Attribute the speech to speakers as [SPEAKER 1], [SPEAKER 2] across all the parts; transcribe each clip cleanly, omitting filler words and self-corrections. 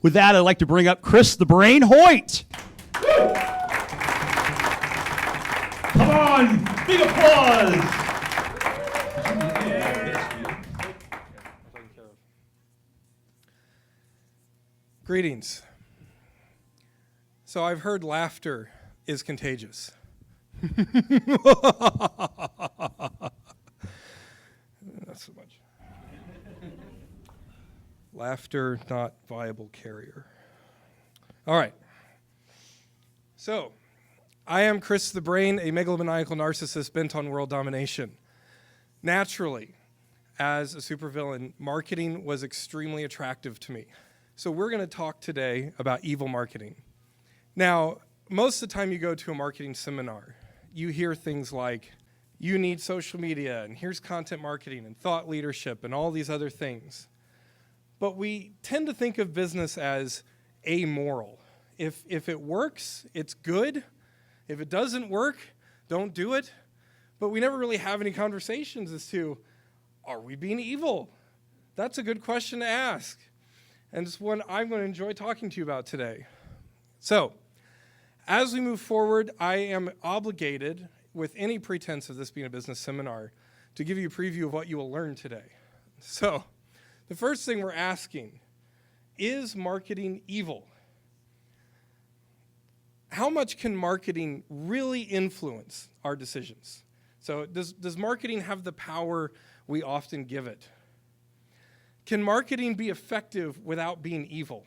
[SPEAKER 1] With that, I'd like to bring up Chris the Brain Hoyt.
[SPEAKER 2] Come on, big applause.
[SPEAKER 3] Greetings. So I've heard laughter is contagious. Not so much. Laughter, not viable carrier. All right. So, I am Chris the Brain, a megalomaniacal narcissist bent on world domination. Naturally, as a supervillain, marketing was extremely attractive to me. So we're going to talk today about evil marketing. Now, most of the time you go to a marketing seminar, you hear things like, you need social media, and here's content marketing, and thought leadership, and all these other things. But we tend to think of business as amoral. If it works, it's good. If it doesn't work, don't do it. But we never really have any conversations as to, are we being evil? That's a good question to ask. And it's one I'm going to enjoy talking to you about today. So, as we move forward, I am obligated, with any pretense of this being a business seminar, to give you a preview of what you will learn today. So, the first thing we're asking, is marketing evil? How much can marketing really influence our decisions? So, does marketing have the power we often give it? Can marketing be effective without being evil?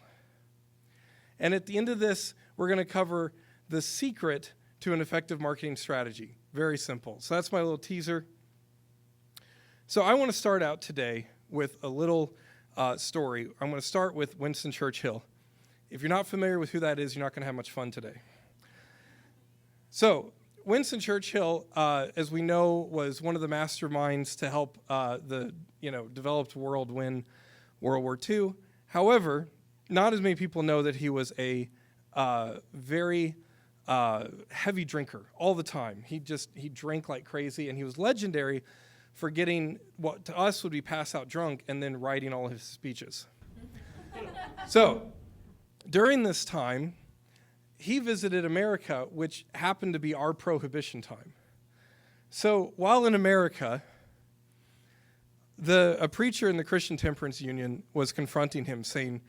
[SPEAKER 3] And at the end of this, we're going to cover the secret to an effective marketing strategy. Very simple. So that's my little teaser. So I want to start out today with a little story. I'm going to start with Winston Churchill. If you're not familiar with who that is, you're not going to have much fun today. So Winston Churchill, as we know, was one of the masterminds to help the developed world win World War II. However, not as many people know that he was a very heavy drinker all the time. He drank like crazy, and he was legendary for getting what to us would be pass out drunk and then writing all of his speeches. So, during this time, he visited America, which happened to be our prohibition time. So, while in America, a preacher in the Christian Temperance Union was confronting him, saying,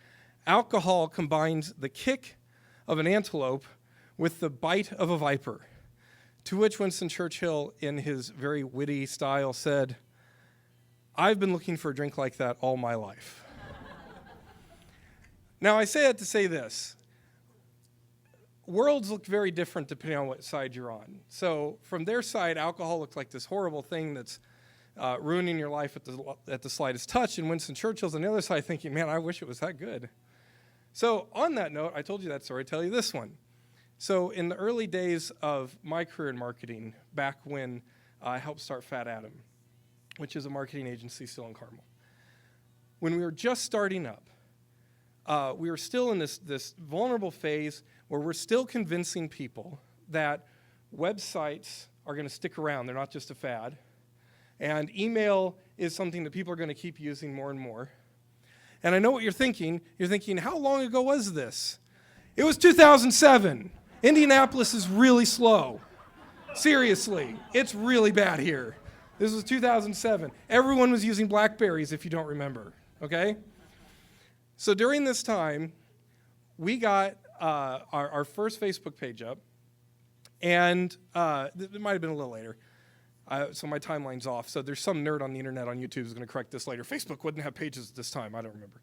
[SPEAKER 3] alcohol combines the kick of an antelope with the bite of a viper. To which Winston Churchill, in his very witty style, said, I've been looking for a drink like that all my life. Now, I say that to say this. Worlds look very different depending on what side you're on. So from their side, alcohol looked like this horrible thing that's ruining your life at the slightest touch, and Winston Churchill's on the other side thinking, man, I wish it was that good. So on that note, I told you that story, I tell you this one. So in the early days of my career in marketing, back when I helped start Fat Adam, which is a marketing agency still in Carmel, when we were just starting up, we were still in this vulnerable phase where we're still convincing people that websites are going to stick around. They're not just a fad. And email is something that people are going to keep using more and more. And I know what you're thinking. You're thinking, how long ago was this? It was 2007. Indianapolis is really slow. Seriously, it's really bad here. This was 2007. Everyone was using BlackBerries, if you don't remember, okay? So during this time, we got our first Facebook page up, and it might have been a little later. So my timeline's off. So there's some nerd on the internet on YouTube who's going to correct this later. Facebook wouldn't have pages at this time. I don't remember.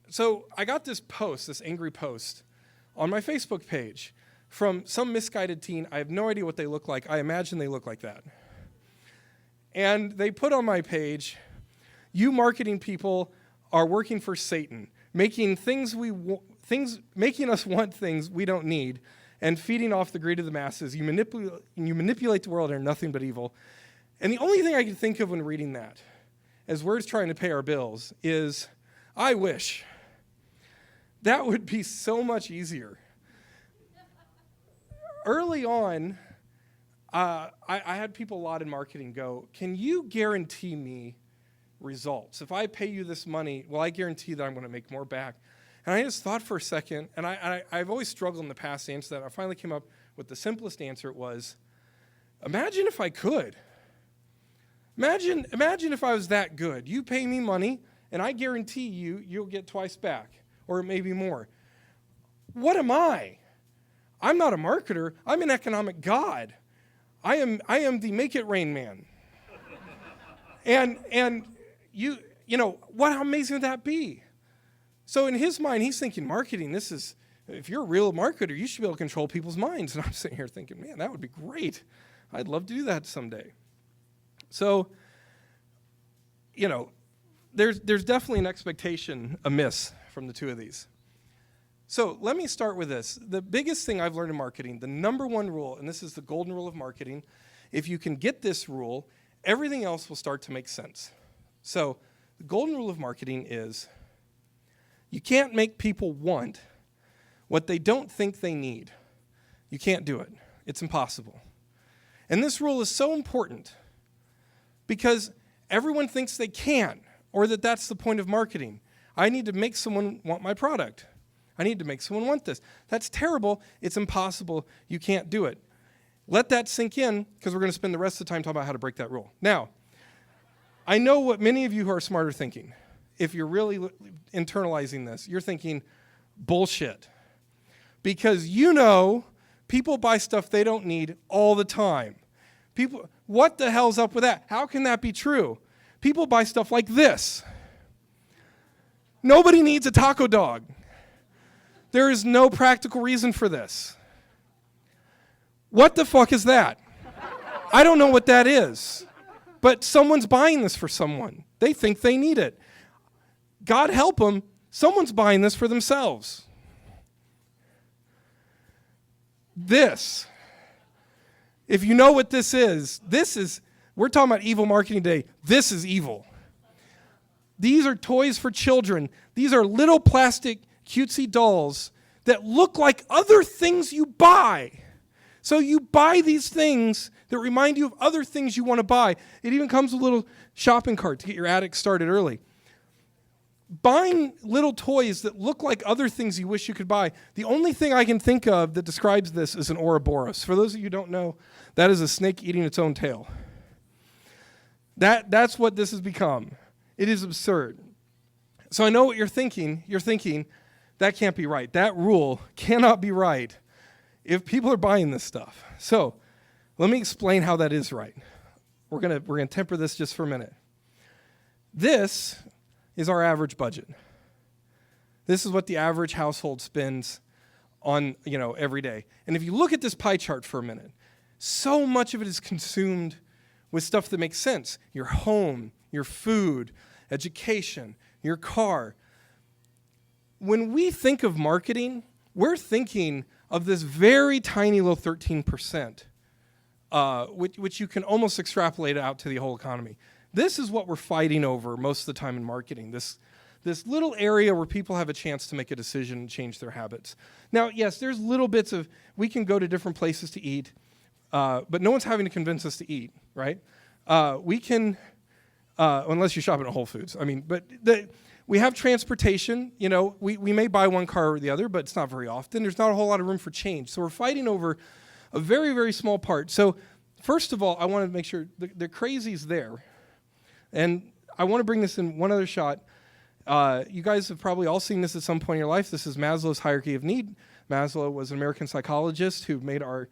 [SPEAKER 3] So I got this post, this angry post, on my Facebook page from some misguided teen. I have no idea what they look like. I imagine they look like that. And they put on my page, you marketing people are working for Satan, making us want things we don't need, and feeding off the greed of the masses. You manipulate the world and are nothing but evil. And the only thing I could think of when reading that, as we're trying to pay our bills, is I wish. That would be so much easier. Early on, I had people a lot in marketing go, can you guarantee me results? If I pay you this money, well, I guarantee that I'm going to make more back. And I just thought for a second, and I've always struggled in the past to answer that. I finally came up with the simplest answer. It was, imagine if I could. Imagine if I was that good. You pay me money, and I guarantee you'll get twice back, or maybe more. What am I? I'm not a marketer. I'm an economic god. I am the make it rain man. and you know, how amazing would that be? So in his mind, he's thinking marketing, if you're a real marketer, you should be able to control people's minds. And I'm sitting here thinking, man, that would be great. I'd love to do that someday. So, there's definitely an expectation amiss from the two of these. So let me start with this. The biggest thing I've learned in marketing, the number one rule, and this is the golden rule of marketing, if you can get this rule, everything else will start to make sense. So the golden rule of marketing is you can't make people want what they don't think they need. You can't do it. It's impossible. And this rule is so important because everyone thinks they can, or that's the point of marketing. I need to make someone want my product. I need to make someone want this. That's terrible. It's impossible. You can't do it. Let that sink in, because we're going to spend the rest of the time talking about how to break that rule. Now, I know what many of you who are smart are thinking. If you're really internalizing this, you're thinking, bullshit. Because people buy stuff they don't need all the time. What the hell's up with that? How can that be true? People buy stuff like this. Nobody needs a taco dog. There is no practical reason for this. What the fuck is that? I don't know what that is. But someone's buying this for someone. They think they need it. God help them, someone's buying this for themselves. This. If you know what this is, we're talking about evil marketing today. This is evil. These are toys for children. These are little plastic cutesy dolls that look like other things you buy. So you buy these things that remind you of other things you want to buy. It even comes with a little shopping cart to get your attic started early. Buying little toys that look like other things you wish you could buy. The only thing I can think of that describes this is an Ouroboros. For those of you who don't know, that is a snake eating its own tail. That's what this has become. It is absurd. So I know what you're thinking. You're thinking, that can't be right. That rule cannot be right if people are buying this stuff. So let me explain how that is right. We're gonna temper this just for a minute. This is our average budget. This is what the average household spends on, every day. And if you look at this pie chart for a minute, so much of it is consumed with stuff that makes sense. Your home, your food, education, your car. When we think of marketing, we're thinking of this very tiny little 13%, which you can almost extrapolate out to the whole economy. This is what we're fighting over most of the time in marketing, this little area where people have a chance to make a decision and change their habits. Now, yes, there's little bits of, we can go to different places to eat, but no one's having to convince us to eat, right? We can, unless you shop at Whole Foods. We have transportation. We may buy one car or the other, but it's not very often. There's not a whole lot of room for change. So we're fighting over a very, very small part. So first of all, I want to make sure the crazy's there. And I want to bring this in one other shot. You guys have probably all seen this at some point in your life. This is Maslow's hierarchy of need. Maslow was an American psychologist who made our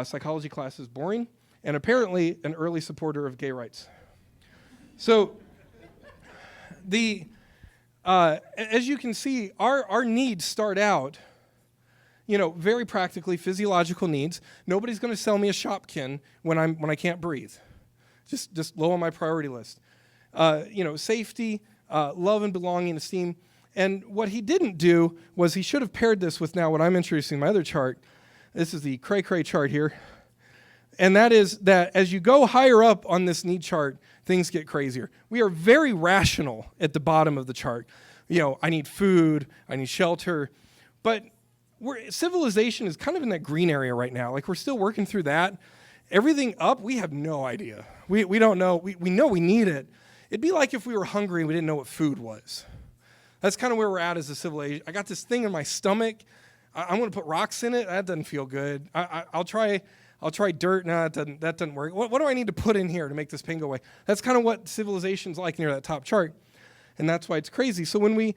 [SPEAKER 3] psychology classes boring, and apparently an early supporter of gay rights. So as you can see, our needs start out, very practically physiological needs. Nobody's going to sell me a Shopkin when I can't breathe. Just low on my priority list. Safety, love and belonging, esteem. And what he didn't do was he should have paired this with now what I'm introducing, my other chart. This is the cray-cray chart here. And that is that as you go higher up on this need chart, things get crazier. We are very rational at the bottom of the chart. I need food, I need shelter. But civilization is kind of in that green area right now. Like, we're still working through that. Everything up, we have no idea. We don't know. We know we need it. It'd be like if we were hungry and we didn't know what food was. That's kind of where we're at as a civilization. I got this thing in my stomach. I'm going to put rocks in it. That doesn't feel good. I'll try dirt. No, that doesn't work. What do I need to put in here to make this pain go away? That's kind of what civilization's like near that top chart, and that's why it's crazy. So when we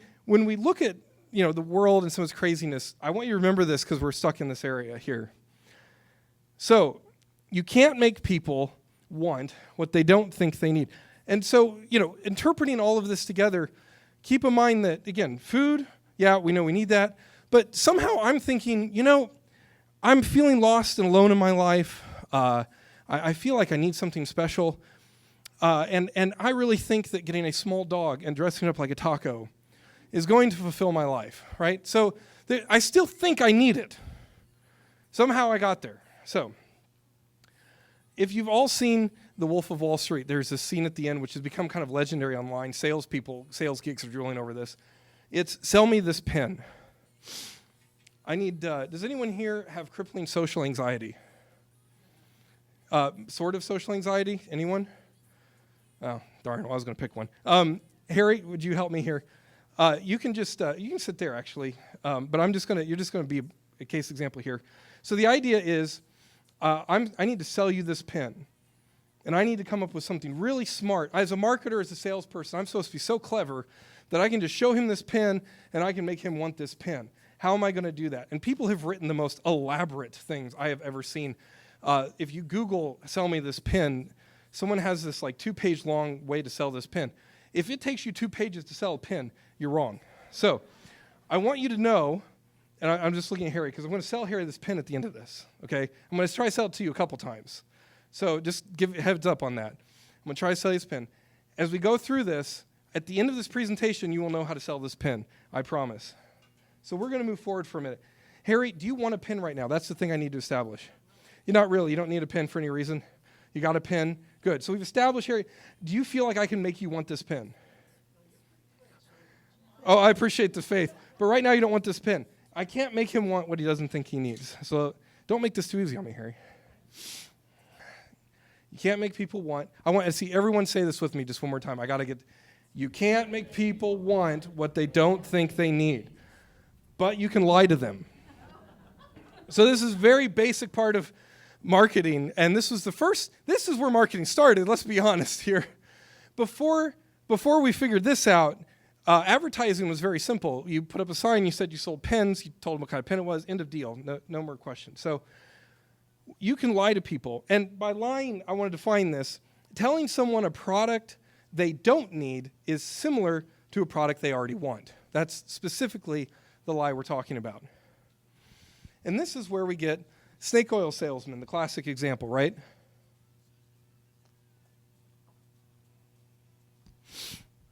[SPEAKER 3] look at the world and some of its craziness, I want you to remember this because we're stuck in this area here. So you can't make people want what they don't think they need. And so, interpreting all of this together, keep in mind that, again, food, yeah, we know we need that. But somehow I'm thinking, I'm feeling lost and alone in my life. I feel like I need something special. And I really think that getting a small dog and dressing up like a taco is going to fulfill my life, right? So I still think I need it. Somehow I got there. So if you've all seen The Wolf of Wall Street, there's this scene at the end which has become kind of legendary online. Sales geeks are drooling over this. It's, sell me this pen. I need, does anyone here have crippling social anxiety? Sort of social anxiety? Anyone? Oh, darn, well, I was going to pick one. Harry, would you help me here? You can sit there actually, but you're just going to be a case example here. So the idea is, I need to sell you this pen, and I need to come up with something really smart. As a marketer, as a salesperson, I'm supposed to be so clever that I can just show him this pen, and I can make him want this pen. How am I going to do that? And people have written the most elaborate things I have ever seen. If you Google, sell me this pen, someone has this like 2-page long way to sell this pen. If it takes you 2 pages to sell a pen, you're wrong. So I want you to know, and I'm just looking at Harry, because I'm going to sell Harry this pen at the end of this, okay? I'm going to try to sell it to you a couple times. So just give a heads up on that. I'm going to try to sell you this pen. As we go through this, at the end of this presentation, you will know how to sell this pen, I promise. So we're going to move forward for a minute. Harry, do you want a pen right now? That's the thing I need to establish. You're not really. You don't need a pen for any reason. You got a pen? Good. So we've established, Harry, do you feel like I can make you want this pen? Oh, I appreciate the faith. But right now you don't want this pen. I can't make him want what he doesn't think he needs. So don't make this too easy on me, Harry. You can't make people want. I want to see everyone say this with me just one more time. You can't make people want what they don't think they need. But you can lie to them. So this is a very basic part of marketing, and this is where marketing started, let's be honest here. Before we figured this out, advertising was very simple. You put up a sign, you said you sold pens, you told them what kind of pen it was, end of deal, no more questions. So you can lie to people, and by lying, I want to define this. Telling someone a product they don't need is similar to a product they already want. That's specifically the lie we're talking about. And this is where we get snake oil salesman, the classic example, right?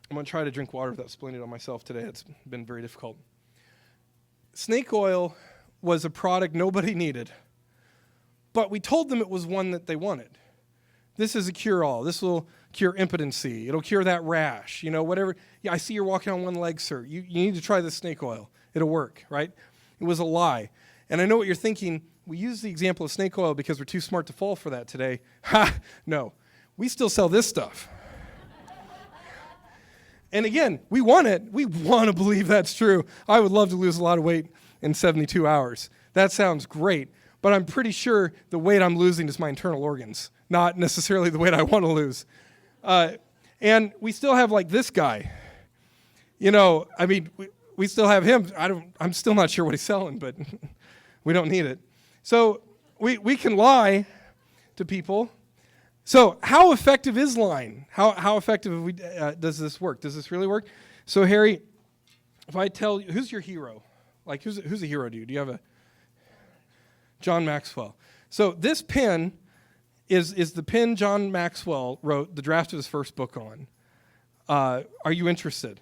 [SPEAKER 3] I'm going to try to drink water without spilling it on myself today. It's been very difficult. Snake oil was a product nobody needed, but we told them it was one that they wanted. This is a cure-all. This will cure impotency. It'll cure that rash, whatever. Yeah, I see you're walking on one leg, sir. You need to try this snake oil. It'll work, right? It was a lie. And I know what you're thinking. We use the example of snake oil because we're too smart to fall for that today. Ha! No. We still sell this stuff. And again, we want it. We want to believe that's true. I would love to lose a lot of weight in 72 hours. That sounds great. But I'm pretty sure the weight I'm losing is my internal organs, not necessarily the weight I want to lose. And we still have like this guy. We still have him. I'm still not sure what he's selling, but we don't need it. So we can lie to people. So how effective is lying? How effective does this work? Does this really work? So Harry, if I tell you, who's your hero? Like who's a hero to you? Do you have a John Maxwell? So this pen is the pen John Maxwell wrote the draft of his first book on. Are you interested?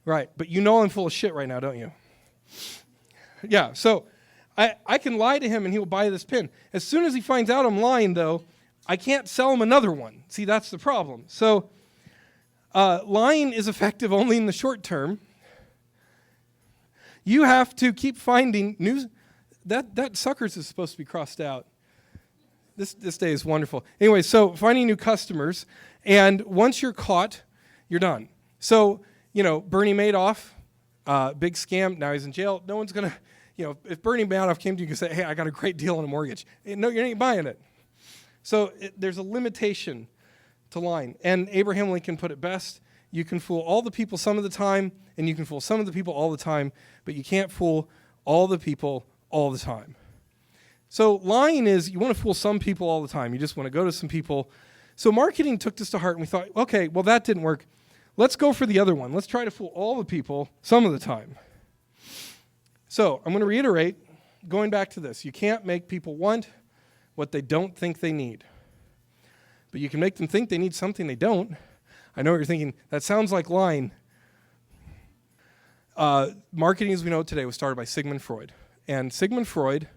[SPEAKER 3] Right, but I'm full of shit right now, don't you? Yeah, so I can lie to him and he will buy this pen. As soon as he finds out I'm lying, though, I can't sell him another one. See, that's the problem. So lying is effective only in the short term. You have to keep finding news. That suckers is supposed to be crossed out. This day is wonderful. Anyway, so finding new customers, and once you're caught, you're done. So Bernie Madoff, big scam. Now he's in jail. No one's going to, if Bernie Madoff came to you and said, hey, I got a great deal on a mortgage. No, you ain't buying it. So there's a limitation to lying. And Abraham Lincoln put it best. You can fool all the people some of the time, and you can fool some of the people all the time, but you can't fool all the people all the time. So lying is, you want to fool some people all the time. You just want to go to some people. So marketing took this to heart, and we thought, okay, well, that didn't work. Let's go for the other one. Let's try to fool all the people some of the time. So I'm going to reiterate, going back to this. You can't make people want what they don't think they need. But you can make them think they need something they don't. I know what you're thinking. That sounds like lying. Marketing as we know it today was started by Sigmund Freud. And Sigmund Freud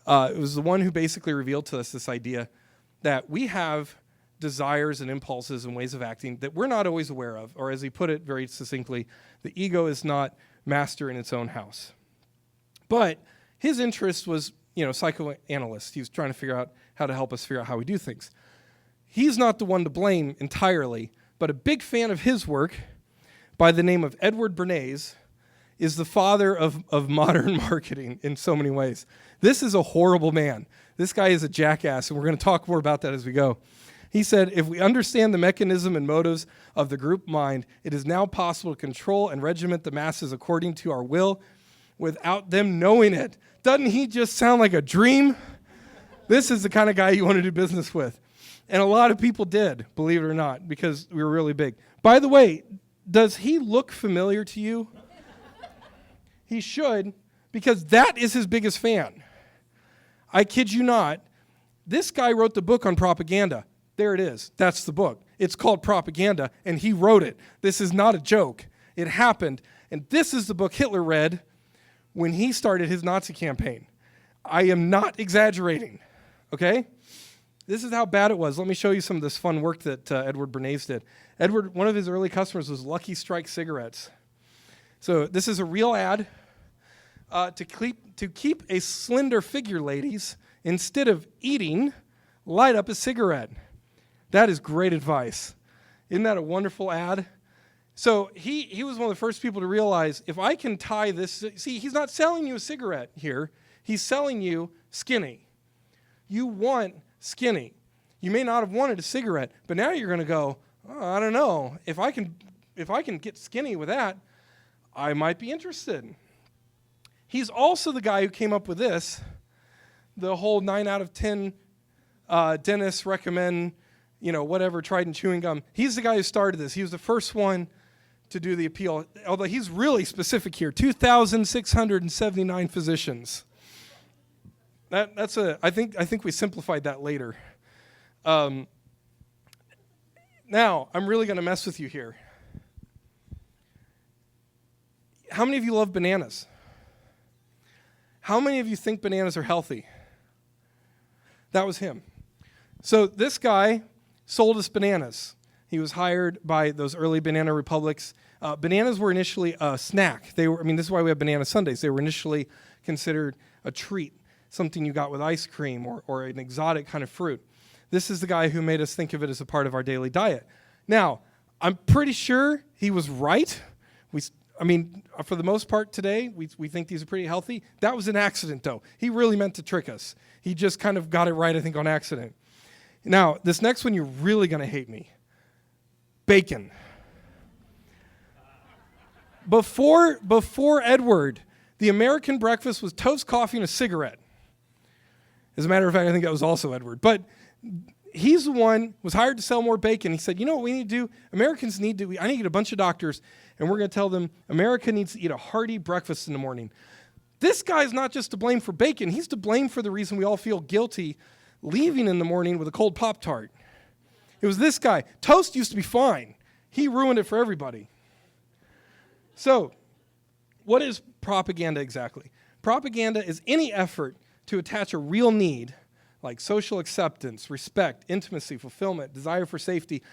[SPEAKER 3] was the one who basically revealed to us this idea that we have desires and impulses and ways of acting that we're not always aware of. Or as he put it very succinctly, the ego is not master in its own house. But his interest was, psychoanalyst. He was trying to figure out how to help us figure out how we do things. He's not the one to blame entirely, but a big fan of his work by the name of Edward Bernays is the father of modern marketing in so many ways. This is a horrible man. This guy is a jackass, and we're going to talk more about that as we go. He said, if we understand the mechanism and motives of the group mind, it is now possible to control and regiment the masses according to our will without them knowing it. Doesn't he just sound like a dream? This is the kind of guy you want to do business with. And a lot of people did, believe it or not, because we were really big. By the way, does he look familiar to you? He should, because that is his biggest fan. I kid you not. This guy wrote the book on propaganda. There it is. That's the book. It's called Propaganda, and he wrote it. This is not a joke. It happened. And this is the book Hitler read when he started his Nazi campaign. I am not exaggerating, okay? This is how bad it was. Let me show you some of this fun work that Edward Bernays did. One of his early customers was Lucky Strike cigarettes. So this is a real ad to keep a slender figure, ladies, instead of eating, light up a cigarette. That is great advice. Isn't that a wonderful ad? So he was one of the first people to realize, if I can tie this, see, he's not selling you a cigarette here. He's selling you skinny. You want skinny. You may not have wanted a cigarette, but now you're going to go, oh, I don't know. If I can get skinny with that, I might be interested. He's also the guy who came up with this, the whole 9 out of 10 dentists recommend, whatever, Trident chewing gum. He's the guy who started this. He was the first one to do the appeal, although he's really specific here, 2,679 physicians. I think we simplified that later. Now, I'm really going to mess with you here. How many of you love bananas? How many of you think bananas are healthy? That was him. So this guy sold us bananas. He was hired by those early banana republics. Bananas were initially a snack. This is why we have banana sundaes. They were initially considered a treat, something you got with ice cream or an exotic kind of fruit. This is the guy who made us think of it as a part of our daily diet. Now, I'm pretty sure he was right. For the most part today, we think these are pretty healthy. That was an accident, though. He really meant to trick us. He just kind of got it right, I think, on accident. Now, this next one, you're really going to hate me. Bacon. Before Edward, the American breakfast was toast, coffee, and a cigarette. As a matter of fact, I think that was also Edward. But he's the one was hired to sell more bacon. He said, you know what we need to do? I need to get a bunch of doctors, and we're going to tell them America needs to eat a hearty breakfast in the morning. This guy's not just to blame for bacon. He's to blame for the reason we all feel guilty leaving in the morning with a cold Pop-Tart. It was this guy. Toast used to be fine. He ruined it for everybody. So, what is propaganda exactly? Propaganda is any effort to attach a real need, like social acceptance, respect, intimacy, fulfillment, desire for safety,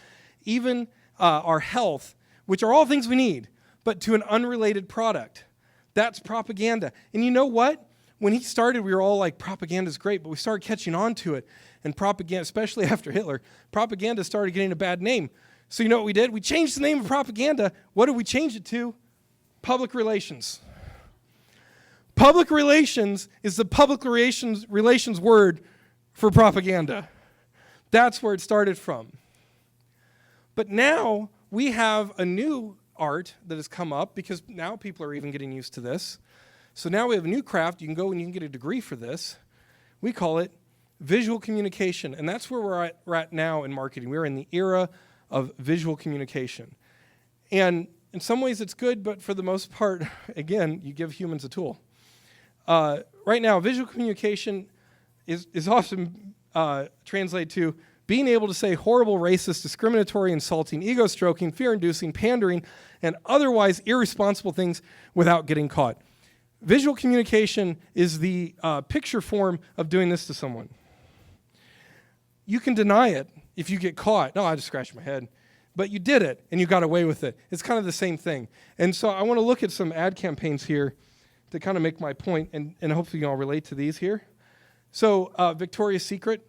[SPEAKER 3] even our health, which are all things we need, but to an unrelated product. That's propaganda. And you know what? When he started, we were all like, propaganda's great, but we started catching on to it. And propaganda, especially after Hitler, propaganda started getting a bad name. So you know what we did? We changed the name of propaganda. What did we change it to? Public relations. Public relations is the public relations word for propaganda. That's where it started from. But now we have a new art that has come up because now people are even getting used to this. So now we have a new craft. You can go and you can get a degree for this. We call it visual communication, and that's where we're at now in marketing. We're in the era of visual communication. And in some ways it's good, but for the most part, again, you give humans a tool. Right now, visual communication is often translated to being able to say horrible, racist, discriminatory, insulting, ego-stroking, fear-inducing, pandering, and otherwise irresponsible things without getting caught. Visual communication is the picture form of doing this to someone. You can deny it if you get caught. No, I just scratched my head. But you did it, and you got away with it. It's kind of the same thing. And so I want to look at some ad campaigns here to kind of make my point, and hopefully you all relate to these here. So Victoria's Secret,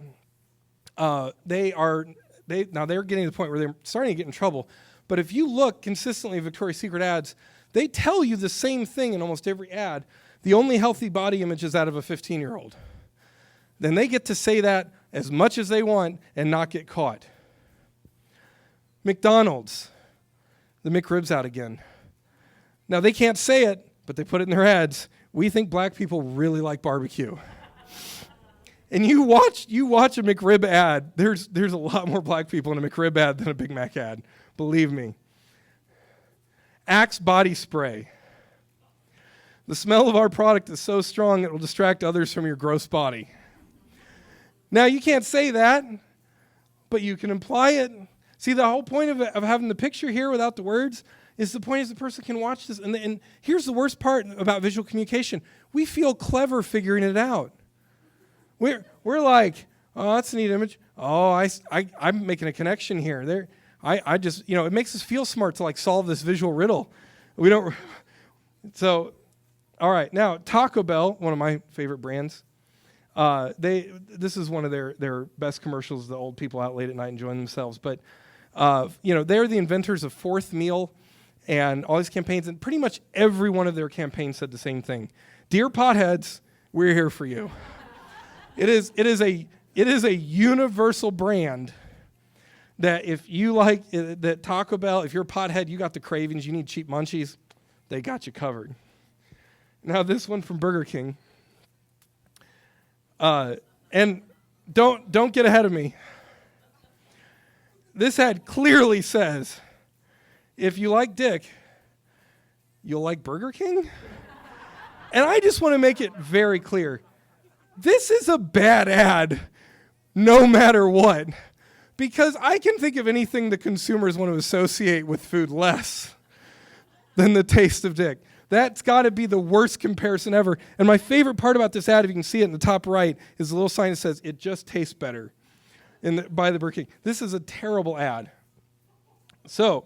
[SPEAKER 3] they're getting to the point where they're starting to get in trouble. But if you look consistently at Victoria's Secret ads, they tell you the same thing in almost every ad. The only healthy body image is that of a 15-year-old. Then they get to say that as much as they want and not get caught. McDonald's, the McRib's out again. Now they can't say it, but they put it in their ads. We think black people really like barbecue. And you watch a McRib ad, there's a lot more black people in a McRib ad than a Big Mac ad. Believe me. Axe body spray. The smell of our product is so strong it will distract others from your gross body. Now you can't say that, but you can imply it. See, the whole point of having the picture here without the words is the point is the person can watch this. And here's the worst part about visual communication. We feel clever figuring it out. We're like, oh, that's a neat image. Oh, I'm making a connection here. I just, it makes us feel smart to like solve this visual riddle. We don't. So, all right. Now, Taco Bell, one of my favorite brands. This is one of their best commercials. The old people out late at night enjoying themselves. But they're the inventors of Fourth Meal and all these campaigns. And pretty much every one of their campaigns said the same thing: "Dear potheads, we're here for you." It is a universal brand that if you like that Taco Bell, if you're a pothead, you got the cravings, you need cheap munchies, they got you covered. Now this one from Burger King. And don't get ahead of me. This ad clearly says, if you like dick, you'll like Burger King? And I just want to make it very clear. This is a bad ad, no matter what. Because I can think of anything the consumers want to associate with food less than the taste of dick. That's got to be the worst comparison ever. And my favorite part about this ad, if you can see it in the top right, is the little sign that says, "It just tastes better," by the Burger King. This is a terrible ad. So,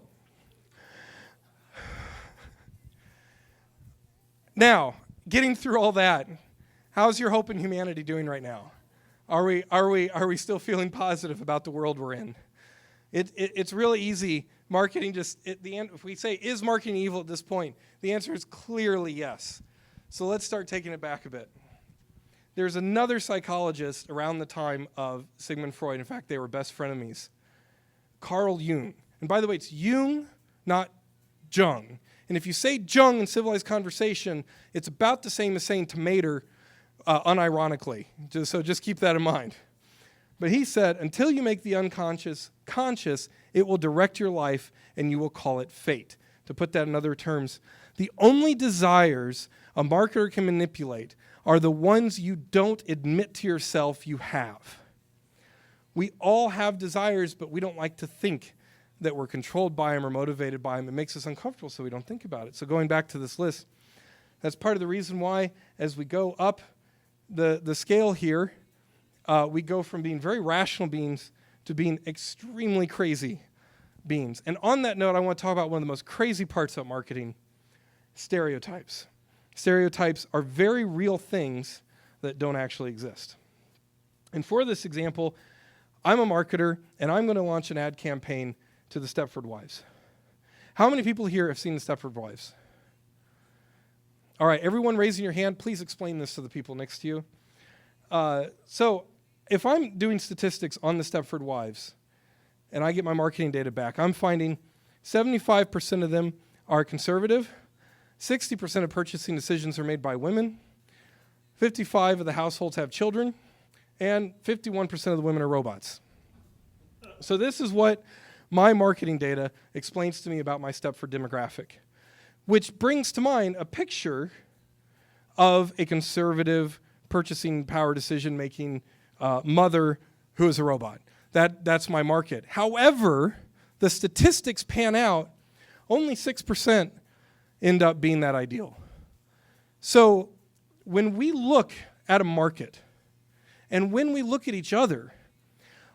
[SPEAKER 3] now, getting through all that, how's your hope in humanity doing right now? Are we still feeling positive about the world we're in? It's really easy. Marketing if we say, is marketing evil at this point? The answer is clearly yes. So let's start taking it back a bit. There's another psychologist around the time of Sigmund Freud. In fact, they were best frenemies. Carl Jung. And by the way, it's Jung, not Jung. And if you say Jung in civilized conversation, it's about the same as saying tomato, unironically. So just keep that in mind. But he said, until you make the unconscious conscious, it will direct your life and you will call it fate. To put that in other terms, the only desires a marketer can manipulate are the ones you don't admit to yourself you have. We all have desires, but we don't like to think that we're controlled by them or motivated by them. It makes us uncomfortable, so we don't think about it. So going back to this list, that's part of the reason why, as we go up the scale here, we go from being very rational beings to being extremely crazy beings. And on that note, I want to talk about one of the most crazy parts about marketing, stereotypes. Stereotypes are very real things that don't actually exist. And for this example, I'm a marketer, and I'm going to launch an ad campaign to the Stepford Wives? How many people here have seen the Stepford Wives? All right, everyone raising your hand, please explain this to the people next to you. So if I'm doing statistics on the Stepford Wives and I get my marketing data back, I'm finding 75% of them are conservative, 60% of purchasing decisions are made by women, 55% of the households have children, and 51% of the women are robots. So this is what my marketing data explains to me about my Stepford demographic, which brings to mind a picture of a conservative purchasing power decision-making mother who is a robot. That's my market. However, the statistics pan out, only 6% end up being that ideal. So when we look at a market and when we look at each other,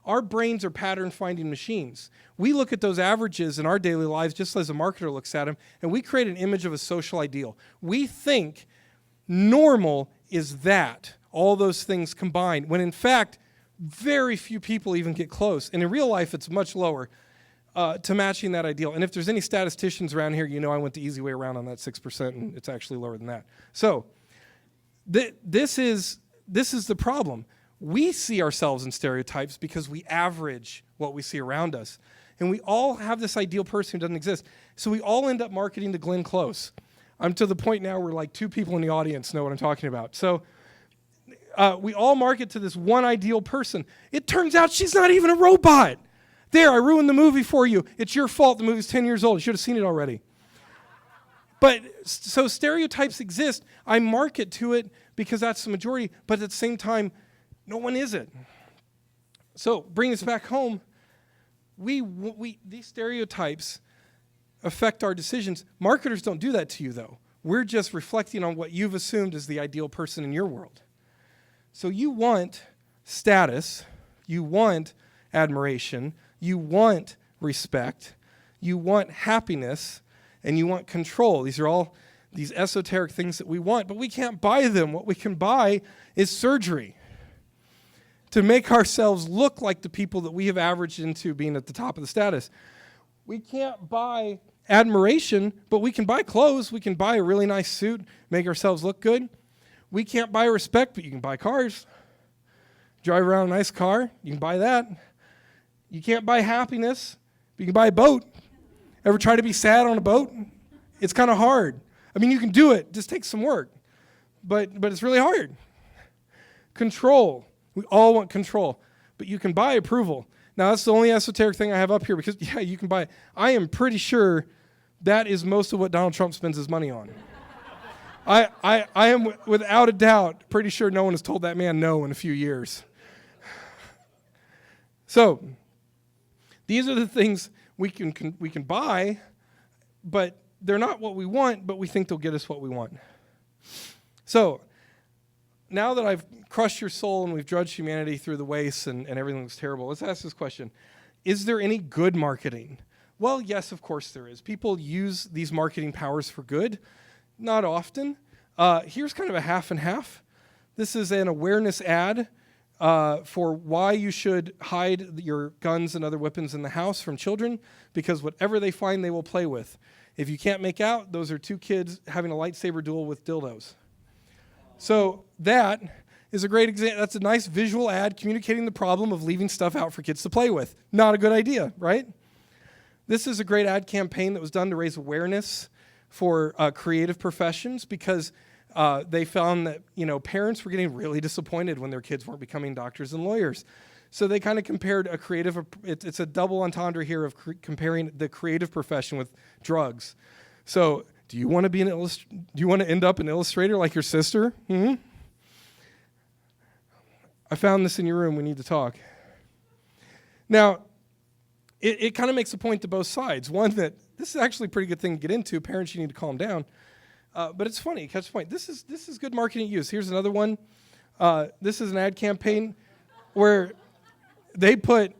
[SPEAKER 3] our brains are pattern-finding machines. We look at those averages in our daily lives just as a marketer looks at them, and we create an image of a social ideal. We think normal is that, all those things combined, when in fact, very few people even get close. And in real life, it's much lower to matching that ideal. And if there's any statisticians around here, you know I went the easy way around on that 6%, and it's actually lower than that. So this is the problem. We see ourselves in stereotypes because we average what we see around us. And we all have this ideal person who doesn't exist. So we all end up marketing to Glenn Close. I'm to the point now where like 2 people in the audience know what I'm talking about. So we all market to this one ideal person. It turns out she's not even a robot. There, I ruined the movie for you. It's your fault. The movie's 10 years old. You should have seen it already. But so stereotypes exist. I market to it because that's the majority. But at the same time, no one is it. So bring this back home. These stereotypes affect our decisions. Marketers don't do that to you, though. We're just reflecting on what you've assumed is the ideal person in your world. So you want status, you want admiration, you want respect, you want happiness, and you want control. These are all these esoteric things that we want, but we can't buy them. What we can buy is surgery to make ourselves look like the people that we have averaged into being at the top of the status. We can't buy admiration, but we can buy clothes. We can buy a really nice suit, make ourselves look good. We can't buy respect, but you can buy cars. Drive around a nice car, you can buy that. You can't buy happiness, but you can buy a boat. Ever try to be sad on a boat? It's kind of hard. I mean, you can do it, just takes some work. But it's really hard. Control. We all want control, but you can buy approval. Now, that's the only esoteric thing I have up here because, yeah, you can buy it. I am pretty sure that is most of what Donald Trump spends his money on. I am, without a doubt, pretty sure no one has told that man no in a few years. So, these are the things we can buy, but they're not what we want, but we think they'll get us what we want. So, now that I've crushed your soul and we've drudged humanity through the waste and everything looks terrible, let's ask this question. Is there any good marketing? Well, yes, of course there is. People use these marketing powers for good. Not often. Here's kind of a half and half. This is an awareness ad for why you should hide your guns and other weapons in the house from children, because whatever they find, they will play with. If you can't make out, those are 2 kids having a lightsaber duel with dildos. So that is a great example. That's a nice visual ad communicating the problem of leaving stuff out for kids to play with. Not a good idea, right? This is a great ad campaign that was done to raise awareness for creative professions because they found that parents were getting really disappointed when their kids weren't becoming doctors and lawyers. So they kind of compared a creative. It's a double entendre here of comparing the creative profession with drugs. So do you want to be do you want to end up an illustrator like your sister? Mm-hmm. I found this in your room. We need to talk. Now, it kind of makes a point to both sides. One, that this is actually a pretty good thing to get into. Parents, you need to calm down. But it's funny. Catch the point. This is good marketing use. Here's another one. This is an ad campaign where they put,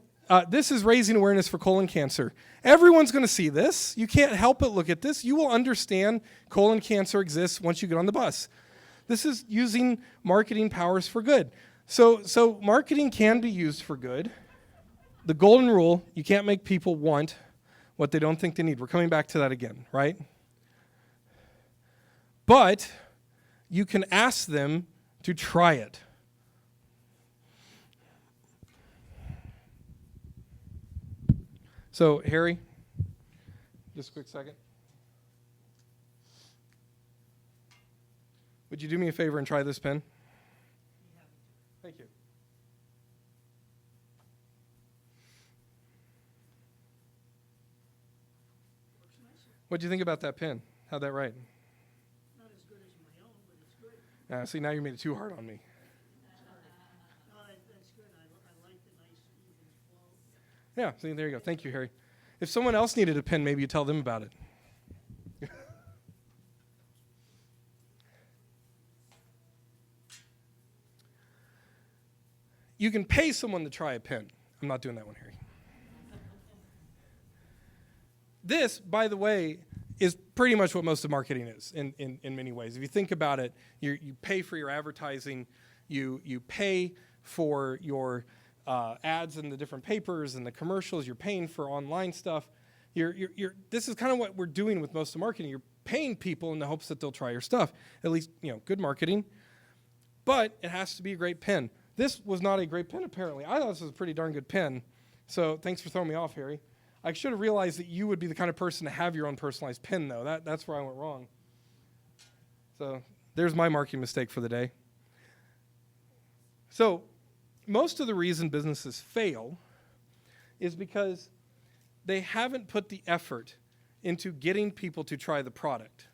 [SPEAKER 3] this is raising awareness for colon cancer. Everyone's going to see this. You can't help but look at this. You will understand colon cancer exists once you get on the bus. This is using marketing powers for good. So marketing can be used for good. The golden rule, you can't make people want what they don't think they need. We're coming back to that again, right? But you can ask them to try it. So, Harry, just a quick second. Would you do me a favor and try this pen? Thank you. What do you think about that pen? How'd that write?
[SPEAKER 4] Not as good as my own, but it's good.
[SPEAKER 3] See, now you made it too hard on me.
[SPEAKER 4] No, that's good. I like the nice even flow.
[SPEAKER 3] Yeah, see, there you go. Thank you, Harry. If someone else needed a pen, maybe you tell them about it. You can pay someone to try a pen. I'm not doing that one, Harry. This, by the way, is pretty much what most of marketing is in many ways. If you think about it, you pay for your advertising, you pay for your ads in the different papers and the commercials, you're paying for online stuff. This is kind of what we're doing with most of marketing. You're paying people in the hopes that they'll try your stuff. At least, good marketing. But it has to be a great pen. This was not a great pen, apparently. I thought this was a pretty darn good pen. So thanks for throwing me off, Harry. I should have realized that you would be the kind of person to have your own personalized pen, though. That's where I went wrong. So there's my marketing mistake for the day. So most of the reason businesses fail is because they haven't put the effort into getting people to try the product.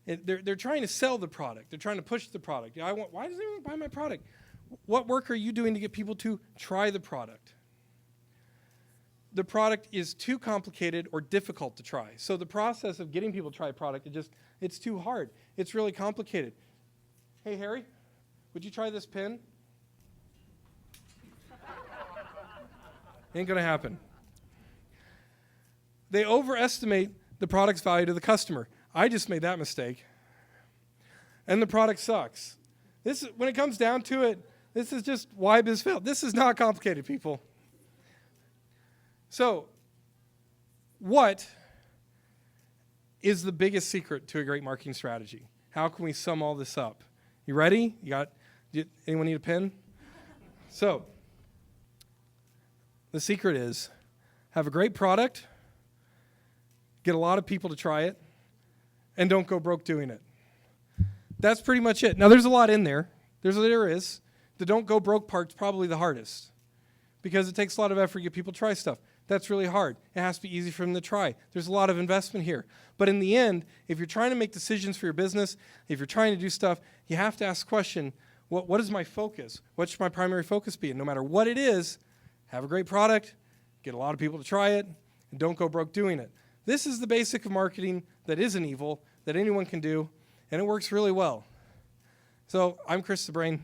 [SPEAKER 3] They're trying to sell the product. They're trying to push the product. Why does anyone buy my product? What work are you doing to get people to try the product? The product is too complicated or difficult to try. So the process of getting people to try a product, it's too hard. It's really complicated. Hey, Harry, would you try this pen? Ain't gonna happen. They overestimate the product's value to the customer. I just made that mistake. And the product sucks. When it comes down to it, this is just why biz failed. This is not complicated, people. So, what is the biggest secret to a great marketing strategy? How can we sum all this up? You ready? Anyone need a pen? So, the secret is have a great product, get a lot of people to try it, and don't go broke doing it. That's pretty much it. Now, there's a lot in there. There is. The don't go broke part's probably the hardest because it takes a lot of effort to get people to try stuff. That's really hard. It has to be easy for them to try. There's a lot of investment here. But in the end, if you're trying to make decisions for your business, if you're trying to do stuff, you have to ask the question, what is my focus? What should my primary focus be? And no matter what it is, have a great product, get a lot of people to try it, and don't go broke doing it. This is the basic of marketing that isn't evil, that anyone can do, and it works really well. So I'm Chris the Brain.